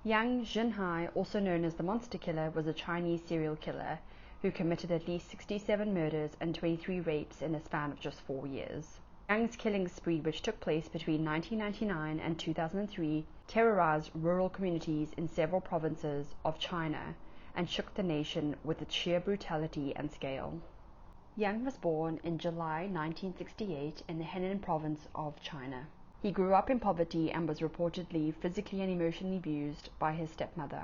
Yang Xinhai, also known as the Monster Killer, was a Chinese serial killer who committed at least 67 murders and 23 rapes in a span of just 4 years. Yang's killing spree, which took place between 1999 and 2003, terrorized rural communities in several provinces of China and shook the nation with its sheer brutality and scale. Yang was born in July 1968 in the Henan province of China. He grew up in poverty and was reportedly physically and emotionally abused by his stepmother.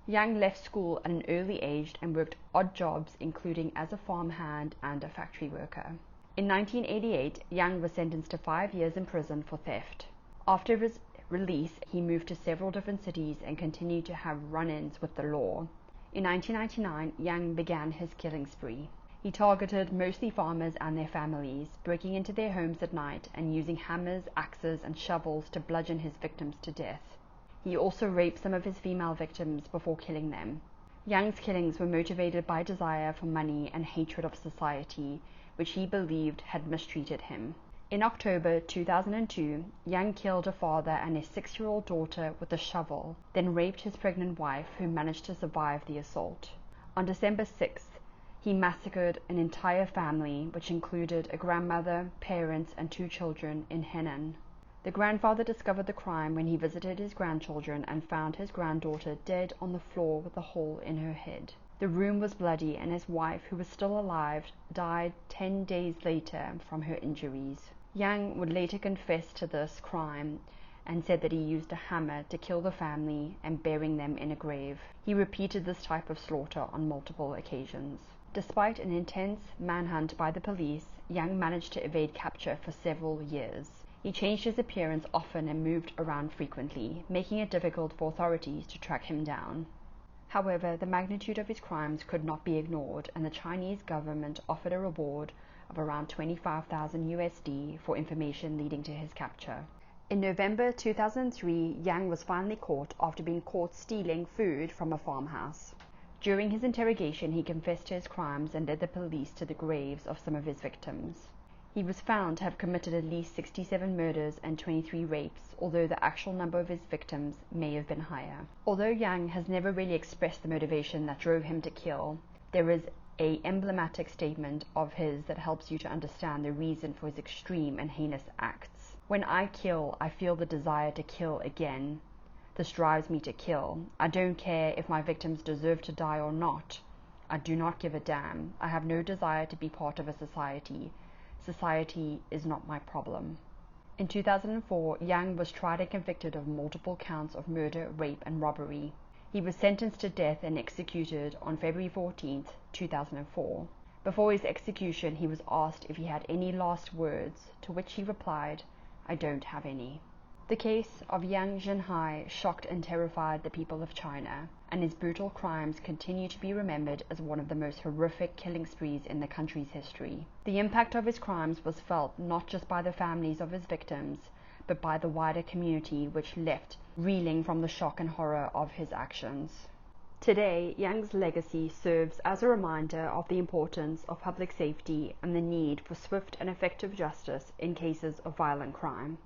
Yang left school at an early age and worked odd jobs, including as a farmhand and a factory worker. In 1988, Yang was sentenced to 5 years in prison for theft. After his release, he moved to several different cities and continued to have run-ins with the law. In 1999, Yang began his killing spree. He targeted mostly farmers and their families, breaking into their homes at night and using hammers, axes, and shovels to bludgeon his victims to death. He also raped some of his female victims before killing them. Yang's killings were motivated by desire for money and hatred of society, which he believed had mistreated him. In October 2002, Yang killed a father and his 6-year-old daughter with a shovel, then raped his pregnant wife, who managed to survive the assault. On December 6th, he massacred an entire family, which included a grandmother, parents, and 2 children in Henan. The grandfather discovered the crime when he visited his grandchildren and found his granddaughter dead on the floor with a hole in her head. The room was bloody, and his wife, who was still alive, died 10 days later from her injuries. Yang would later confess to this crime and said that he used a hammer to kill the family and burying them in a grave. He repeated this type of slaughter on multiple occasions. Despite an intense manhunt by the police, Yang managed to evade capture for several years. He changed his appearance often and moved around frequently, making it difficult for authorities to track him down. However, the magnitude of his crimes could not be ignored, and the Chinese government offered a reward of around 25,000 USD for information leading to his capture. In November 2003, Yang was finally caught after being caught stealing food from a farmhouse. During his interrogation, he confessed to his crimes and led the police to the graves of some of his victims. He was found to have committed at least 67 murders and 23 rapes, although the actual number of his victims may have been higher. Although Yang has never really expressed the motivation that drove him to kill, there is an emblematic statement of his that helps you to understand the reason for his extreme and heinous acts. "When I kill, I feel the desire to kill again. This drives me to kill. I don't care if my victims deserve to die or not. I do not give a damn. I have no desire to be part of a society. Society is not my problem." In 2004, Yang was tried and convicted of multiple counts of murder, rape, and robbery. He was sentenced to death and executed on February 14, 2004. Before his execution, he was asked if he had any last words, to which he replied, "I don't have any." The case of Yang Xinhai shocked and terrified the people of China, and his brutal crimes continue to be remembered as one of the most horrific killing sprees in the country's history. The impact of his crimes was felt not just by the families of his victims, but by the wider community, which left reeling from the shock and horror of his actions. Today, Yang's legacy serves as a reminder of the importance of public safety and the need for swift and effective justice in cases of violent crime.